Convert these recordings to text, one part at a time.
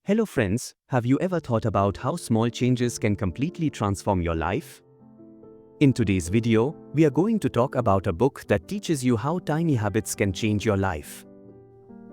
Hello friends, have you ever thought about how small changes can completely transform your life? In today's video, we are going to talk about a book that teaches you how tiny habits can change your life.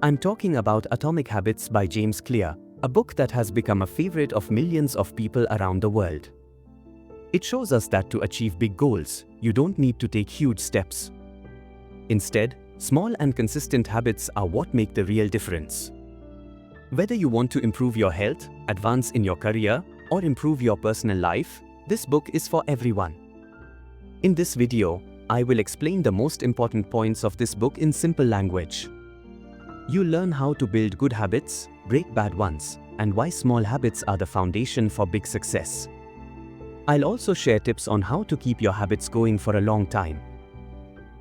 I'm talking about Atomic Habits by James Clear, a book that has become a favorite of millions of people around the world. It shows us that to achieve big goals, you don't need to take huge steps. Instead, small and consistent habits are what make the real difference. Whether you want to improve your health, advance in your career, or improve your personal life, this book is for everyone. In this video, I will explain the most important points of this book in simple language. You'll learn how to build good habits, break bad ones, and why small habits are the foundation for big success. I'll also share tips on how to keep your habits going for a long time.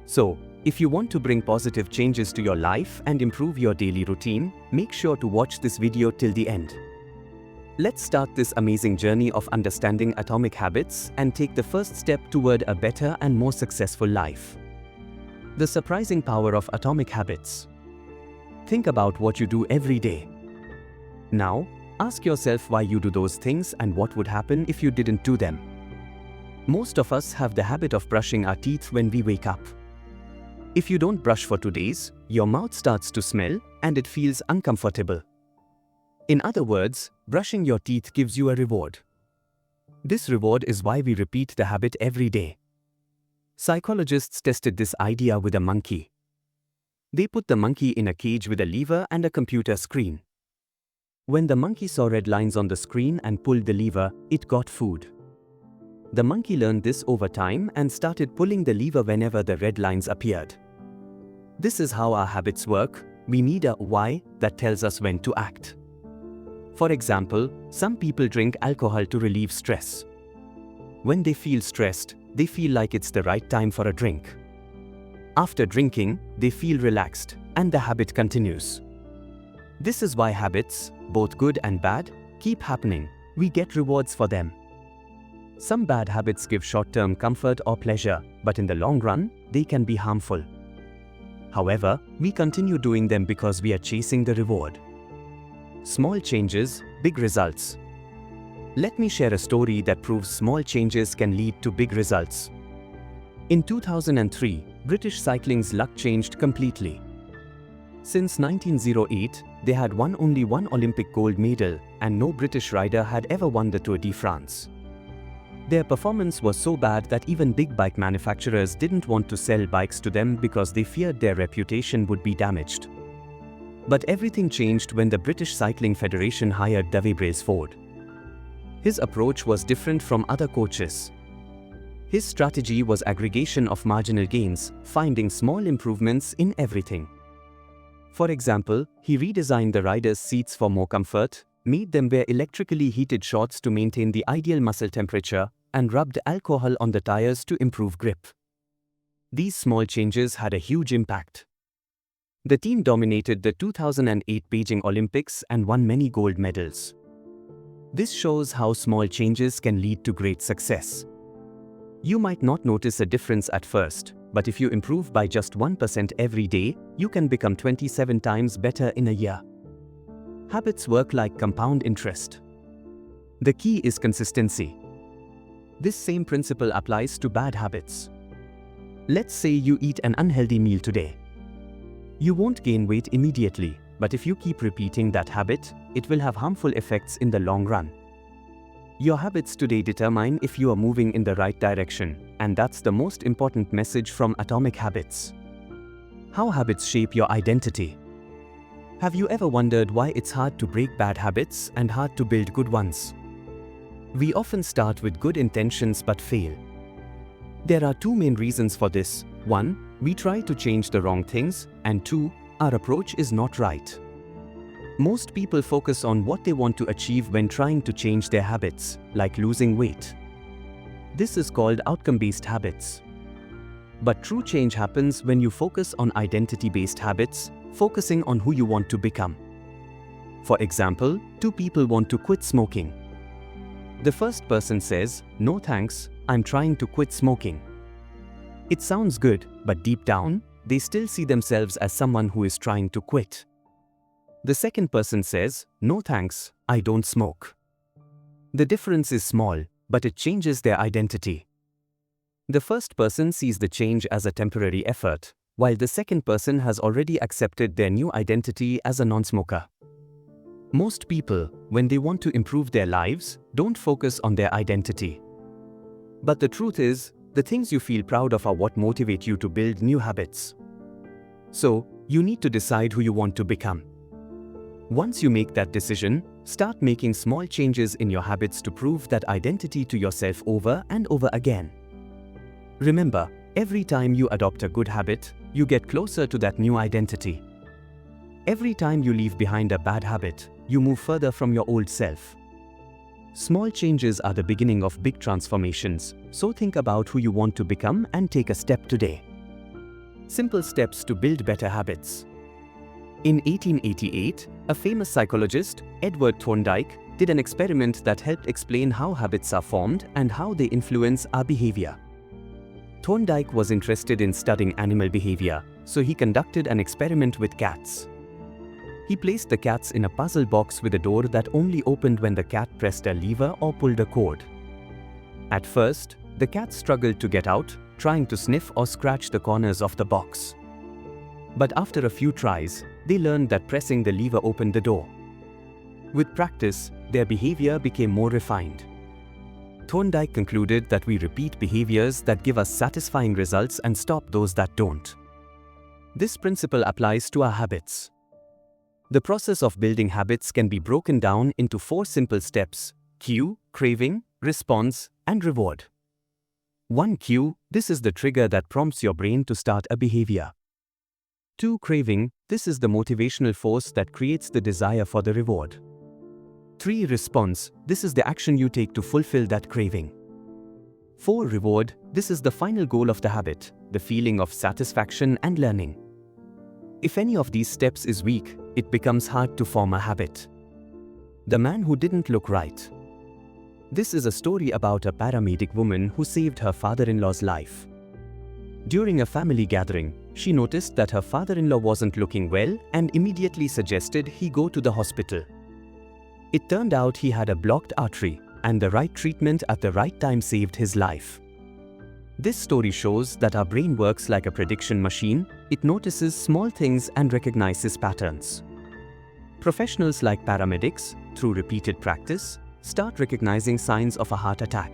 So, if you want to bring positive changes to your life and improve your daily routine, make sure to watch this video till the end. Let's start this amazing journey of understanding atomic habits and take the first step toward a better and more successful life. The surprising power of atomic habits. Think about what you do every day. Now, ask yourself why you do those things and what would happen if you didn't do them. Most of us have the habit of brushing our teeth when we wake up. If you don't brush for 2 days, your mouth starts to smell and it feels uncomfortable. In other words, brushing your teeth gives you a reward. This reward is why we repeat the habit every day. Psychologists tested this idea with a monkey. They put the monkey in a cage with a lever and a computer screen. When the monkey saw red lines on the screen and pulled the lever, it got food. The monkey learned this over time and started pulling the lever whenever the red lines appeared. This is how our habits work. We need a why that tells us when to act. For example, some people drink alcohol to relieve stress. When they feel stressed, they feel like it's the right time for a drink. After drinking, they feel relaxed, and the habit continues. This is why habits, both good and bad, keep happening. We get rewards for them. Some bad habits give short-term comfort or pleasure, but in the long run, they can be harmful. However, we continue doing them because we are chasing the reward. Small changes, big results. Let me share a story that proves small changes can lead to big results. In 2003, British cycling's luck changed completely. Since 1908, they had won only one Olympic gold medal, and no British rider had ever won the Tour de France. Their performance was so bad that even big bike manufacturers didn't want to sell bikes to them because they feared their reputation would be damaged. But everything changed when the British Cycling Federation hired Davy Brailsford. His approach was different from other coaches. His strategy was aggregation of marginal gains, finding small improvements in everything. For example, he redesigned the riders' seats for more comfort, made them wear electrically heated shorts to maintain the ideal muscle temperature, and rubbed alcohol on the tires to improve grip. These small changes had a huge impact. The team dominated the 2008 Beijing Olympics and won many gold medals. This shows how small changes can lead to great success. You might not notice a difference at first, but if you improve by just 1% every day, you can become 27 times better in a year. Habits work like compound interest. The key is consistency. This same principle applies to bad habits. Let's say you eat an unhealthy meal today. You won't gain weight immediately, but if you keep repeating that habit, it will have harmful effects in the long run. Your habits today determine if you are moving in the right direction, and that's the most important message from Atomic Habits. How habits shape your identity. Have you ever wondered why it's hard to break bad habits and hard to build good ones? We often start with good intentions but fail. There are two main reasons for this. 1, we try to change the wrong things, and 2, our approach is not right. Most people focus on what they want to achieve when trying to change their habits, like losing weight. This is called outcome-based habits. But true change happens when you focus on identity-based habits, focusing on who you want to become. For example, 2 people want to quit smoking. The first person says, "No thanks, I'm trying to quit smoking." It sounds good, but deep down, they still see themselves as someone who is trying to quit. The second person says, "No thanks, I don't smoke." The difference is small, but it changes their identity. The first person sees the change as a temporary effort, while the second person has already accepted their new identity as a non-smoker. Most people, when they want to improve their lives, don't focus on their identity. But the truth is, the things you feel proud of are what motivate you to build new habits. So, you need to decide who you want to become. Once you make that decision, start making small changes in your habits to prove that identity to yourself over and over again. Remember, every time you adopt a good habit, you get closer to that new identity. Every time you leave behind a bad habit, you move further from your old self. Small changes are the beginning of big transformations, so think about who you want to become and take a step today. Simple steps to build better habits. In 1888, a famous psychologist, Edward Thorndike, did an experiment that helped explain how habits are formed and how they influence our behavior. Thorndike was interested in studying animal behavior, so he conducted an experiment with cats. He placed the cats in a puzzle box with a door that only opened when the cat pressed a lever or pulled a cord. At first, the cats struggled to get out, trying to sniff or scratch the corners of the box. But after a few tries, they learned that pressing the lever opened the door. With practice, their behavior became more refined. Thorndike concluded that we repeat behaviors that give us satisfying results and stop those that don't. This principle applies to our habits. The process of building habits can be broken down into 4 simple steps: cue, craving, response, and reward. 1. Cue. This is the trigger that prompts your brain to start a behavior. 2. Craving. This is the motivational force that creates the desire for the reward. 3. Response. This is the action you take to fulfill that craving. 4. Reward. This is the final goal of the habit, the feeling of satisfaction and learning. If any of these steps is weak, it becomes hard to form a habit. The man who didn't look right. This is a story about a paramedic woman who saved her father-in-law's life. During a family gathering, she noticed that her father-in-law wasn't looking well and immediately suggested he go to the hospital. It turned out he had a blocked artery, and the right treatment at the right time saved his life. This story shows that our brain works like a prediction machine. It notices small things and recognizes patterns. Professionals like paramedics, through repeated practice, start recognizing signs of a heart attack.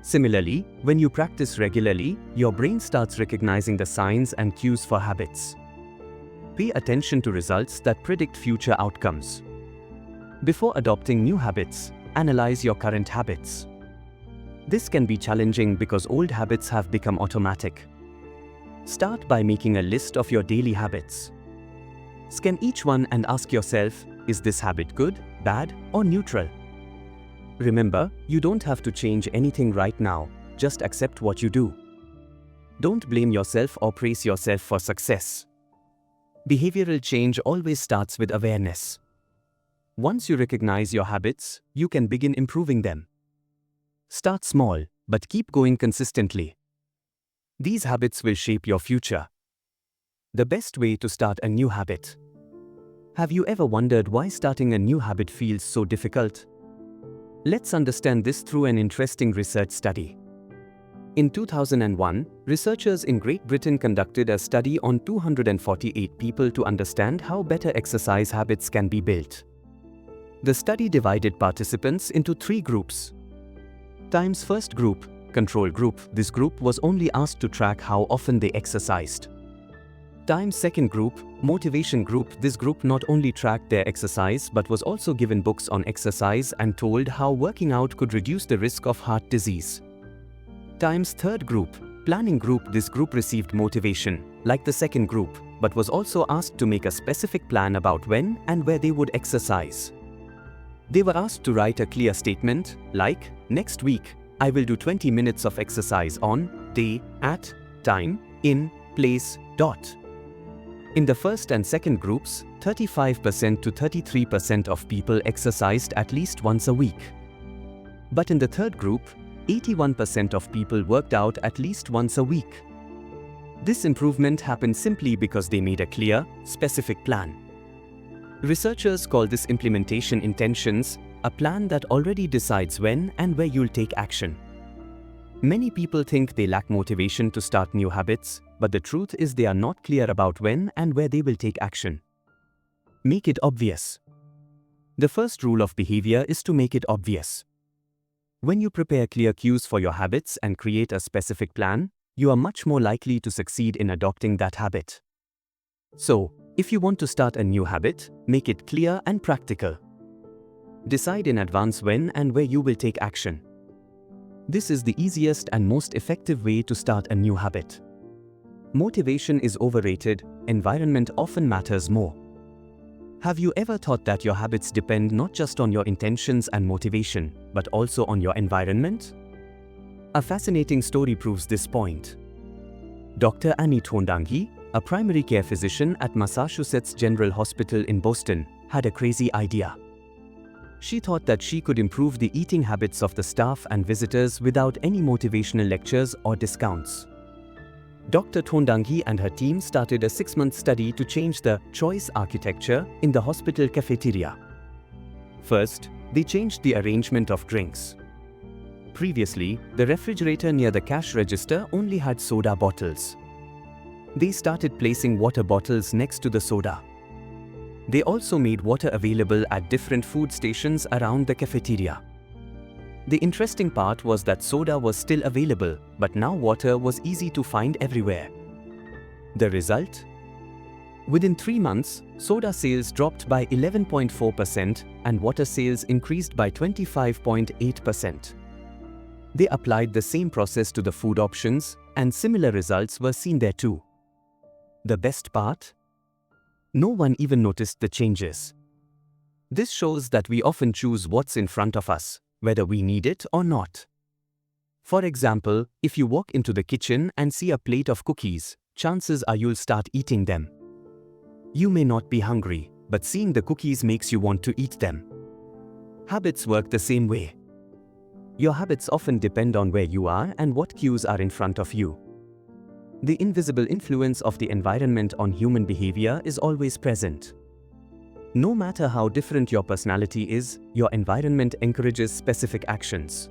Similarly, when you practice regularly, your brain starts recognizing the signs and cues for habits. Pay attention to results that predict future outcomes. Before adopting new habits, analyze your current habits. This can be challenging because old habits have become automatic. Start by making a list of your daily habits. Scan each one and ask yourself, is this habit good, bad, or neutral? Remember, you don't have to change anything right now, just accept what you do. Don't blame yourself or praise yourself for success. Behavioral change always starts with awareness. Once you recognize your habits, you can begin improving them. Start small, but keep going consistently. These habits will shape your future. The best way to start a new habit. Have you ever wondered why starting a new habit feels so difficult? Let's understand this through an interesting research study. In 2001, researchers in Great Britain conducted a study on 248 people to understand how better exercise habits can be built. The study divided participants into 3 groups. Times first group, control group. This group was only asked to track how often they exercised. Times second group, motivation group. This group not only tracked their exercise but was also given books on exercise and told how working out could reduce the risk of heart disease. Times third group, planning group. This group received motivation, like the second group, but was also asked to make a specific plan about when and where they would exercise. They were asked to write a clear statement, like, next week, I will do 20 minutes of exercise on, day, at, time, in, place, dot. In the first and second groups, 35% to 33% of people exercised at least once a week. But in the third group, 81% of people worked out at least once a week. This improvement happened simply because they made a clear, specific plan. Researchers call this implementation intentions, a plan that already decides when and where you'll take action. Many people think they lack motivation to start new habits, but the truth is they are not clear about when and where they will take action. Make it obvious. The first rule of behavior is to make it obvious. When you prepare clear cues for your habits and create a specific plan, you are much more likely to succeed in adopting that habit. So, if you want to start a new habit, make it clear and practical. Decide in advance when and where you will take action. This is the easiest and most effective way to start a new habit. Motivation is overrated, environment often matters more. Have you ever thought that your habits depend not just on your intentions and motivation, but also on your environment? A fascinating story proves this point. Dr. Annie Thondanghi, a primary care physician at Massachusetts General Hospital in Boston, had a crazy idea. She thought that she could improve the eating habits of the staff and visitors without any motivational lectures or discounts. Dr. Thondanghi and her team started a 6-month study to change the choice architecture in the hospital cafeteria. First, they changed the arrangement of drinks. Previously, the refrigerator near the cash register only had soda bottles. They started placing water bottles next to the soda. They also made water available at different food stations around the cafeteria. The interesting part was that soda was still available, but now water was easy to find everywhere. The result? Within 3 months, soda sales dropped by 11.4% and water sales increased by 25.8%. They applied the same process to the food options, and similar results were seen there too. The best part? No one even noticed the changes. This shows that we often choose what's in front of us, whether we need it or not. For example, if you walk into the kitchen and see a plate of cookies, chances are you'll start eating them. You may not be hungry, but seeing the cookies makes you want to eat them. Habits work the same way. Your habits often depend on where you are and what cues are in front of you. The invisible influence of the environment on human behavior is always present. No matter how different your personality is, your environment encourages specific actions.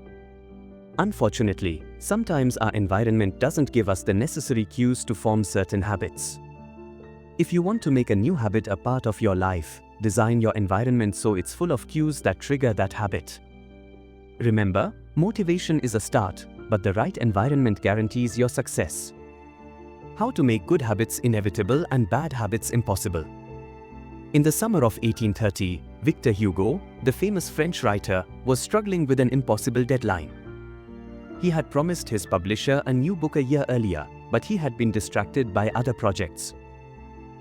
Unfortunately, sometimes our environment doesn't give us the necessary cues to form certain habits. If you want to make a new habit a part of your life, design your environment so it's full of cues that trigger that habit. Remember, motivation is a start, but the right environment guarantees your success. How to make good habits inevitable and bad habits impossible. In the summer of 1830, Victor Hugo, the famous French writer, was struggling with an impossible deadline. He had promised his publisher a new book a year earlier, but he had been distracted by other projects.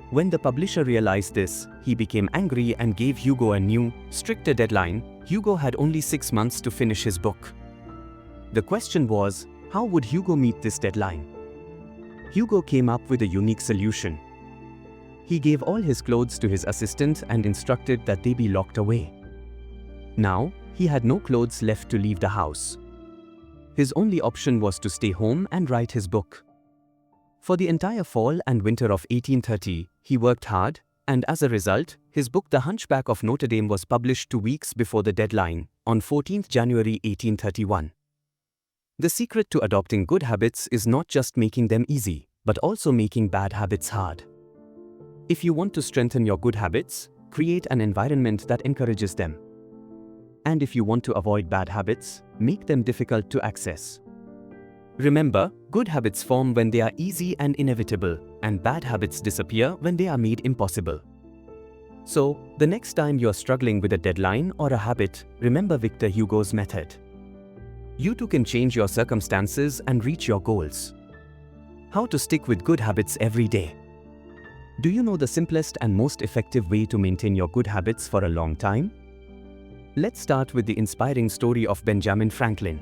When the publisher realized this, he became angry and gave Hugo a new, stricter deadline. Hugo had only 6 months to finish his book. The question was, how would Hugo meet this deadline? Hugo came up with a unique solution. He gave all his clothes to his assistant and instructed that they be locked away. Now, he had no clothes left to leave the house. His only option was to stay home and write his book. For the entire fall and winter of 1830, he worked hard, and as a result, his book The Hunchback of Notre Dame was published 2 weeks before the deadline, on 14th January 1831. The secret to adopting good habits is not just making them easy, but also making bad habits hard. If you want to strengthen your good habits, create an environment that encourages them. And if you want to avoid bad habits, make them difficult to access. Remember, good habits form when they are easy and inevitable, and bad habits disappear when they are made impossible. So, the next time you are struggling with a deadline or a habit, remember Victor Hugo's method. You too can change your circumstances and reach your goals. How to stick with good habits every day. Do you know the simplest and most effective way to maintain your good habits for a long time? Let's start with the inspiring story of Benjamin Franklin.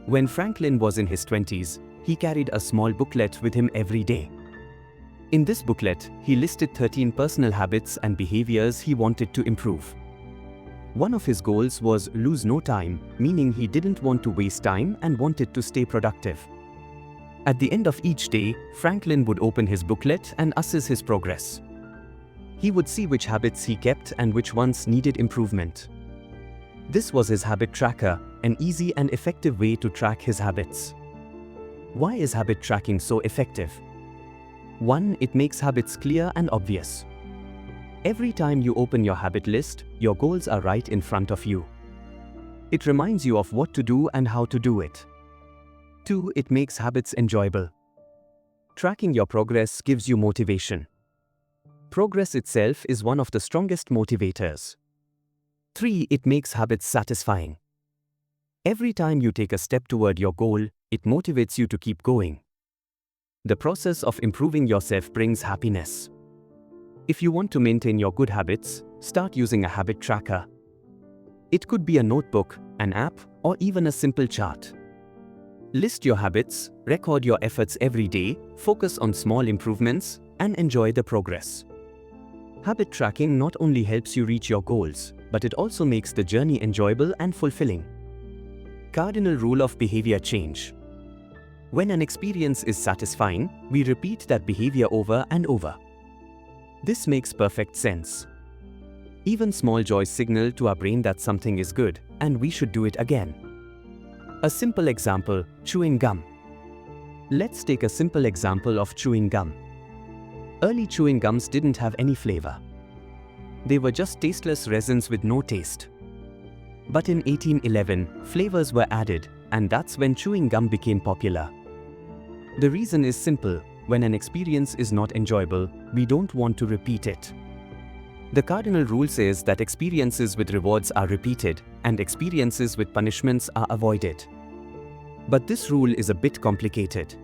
When Franklin was in his 20s, he carried a small booklet with him every day. In this booklet, he listed 13 personal habits and behaviors he wanted to improve. One of his goals was lose no time, meaning he didn't want to waste time and wanted to stay productive. At the end of each day, Franklin would open his booklet and assess his progress. He would see which habits he kept and which ones needed improvement. This was his habit tracker, an easy and effective way to track his habits. Why is habit tracking so effective? 1. It makes habits clear and obvious. Every time you open your habit list, your goals are right in front of you. It reminds you of what to do and how to do it. 2. It makes habits enjoyable. Tracking your progress gives you motivation. Progress itself is one of the strongest motivators. 3. It makes habits satisfying. Every time you take a step toward your goal, it motivates you to keep going. The process of improving yourself brings happiness. If you want to maintain your good habits, start using a habit tracker. It could be a notebook, an app, or even a simple chart. List your habits, record your efforts every day, focus on small improvements, and enjoy the progress. Habit tracking not only helps you reach your goals, but it also makes the journey enjoyable and fulfilling. Cardinal rule of behavior change. When an experience is satisfying, we repeat that behavior over and over. This makes perfect sense. Even small joys signal to our brain that something is good, and we should do it again. A simple example, chewing gum. Let's take a simple example of chewing gum. Early chewing gums didn't have any flavor. They were just tasteless resins with no taste. But in 1811, flavors were added, and that's when chewing gum became popular. The reason is simple: when an experience is not enjoyable, we don't want to repeat it. The cardinal rule says that experiences with rewards are repeated, and experiences with punishments are avoided. But this rule is a bit complicated.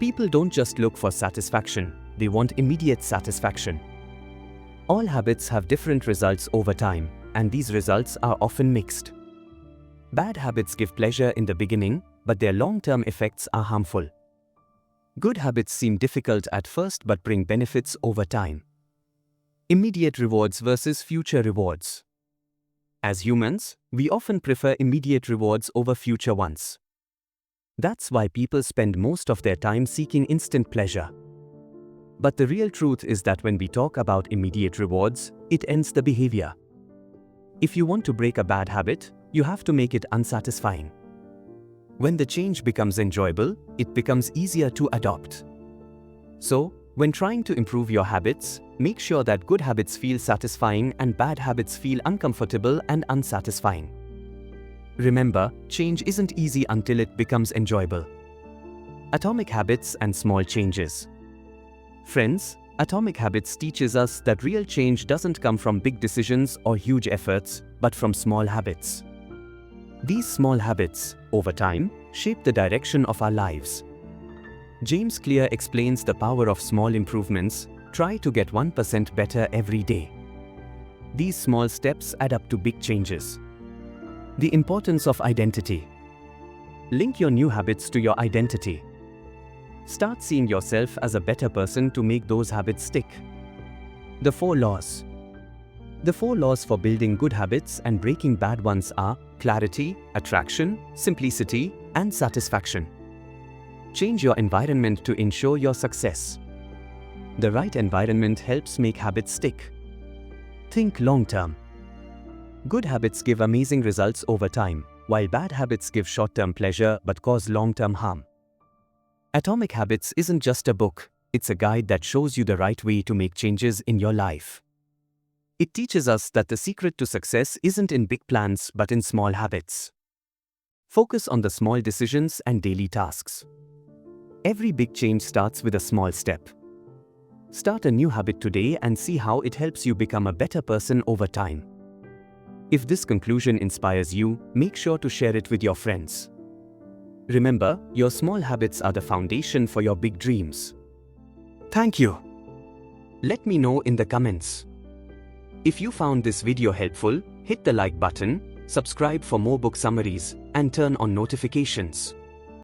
People don't just look for satisfaction, they want immediate satisfaction. All habits have different results over time, and these results are often mixed. Bad habits give pleasure in the beginning, but their long-term effects are harmful. Good habits seem difficult at first but bring benefits over time. Immediate rewards versus future rewards. As humans, we often prefer immediate rewards over future ones. That's why people spend most of their time seeking instant pleasure. But the real truth is that when we talk about immediate rewards, it ends the behavior. If you want to break a bad habit, you have to make it unsatisfying. When the change becomes enjoyable, it becomes easier to adopt. So, when trying to improve your habits, make sure that good habits feel satisfying and bad habits feel uncomfortable and unsatisfying. Remember, change isn't easy until it becomes enjoyable. Atomic habits and small changes. Friends, Atomic Habits teaches us that real change doesn't come from big decisions or huge efforts, but from small habits. These small habits, over time, shape the direction of our lives. James Clear explains the power of small improvements. Try to get 1% better every day. These small steps add up to big changes. The importance of identity. Link your new habits to your identity. Start seeing yourself as a better person to make those habits stick. The 4 laws. The 4 laws for building good habits and breaking bad ones are clarity, attraction, simplicity, and satisfaction. Change your environment to ensure your success. The right environment helps make habits stick. Think long-term. Good habits give amazing results over time, while bad habits give short-term pleasure but cause long-term harm. Atomic Habits isn't just a book, it's a guide that shows you the right way to make changes in your life. It teaches us that the secret to success isn't in big plans but in small habits. Focus on the small decisions and daily tasks. Every big change starts with a small step. Start a new habit today and see how it helps you become a better person over time. If this conclusion inspires you, make sure to share it with your friends. Remember, your small habits are the foundation for your big dreams. Thank you. Let me know in the comments. If you found this video helpful, hit the like button, subscribe for more book summaries, and turn on notifications.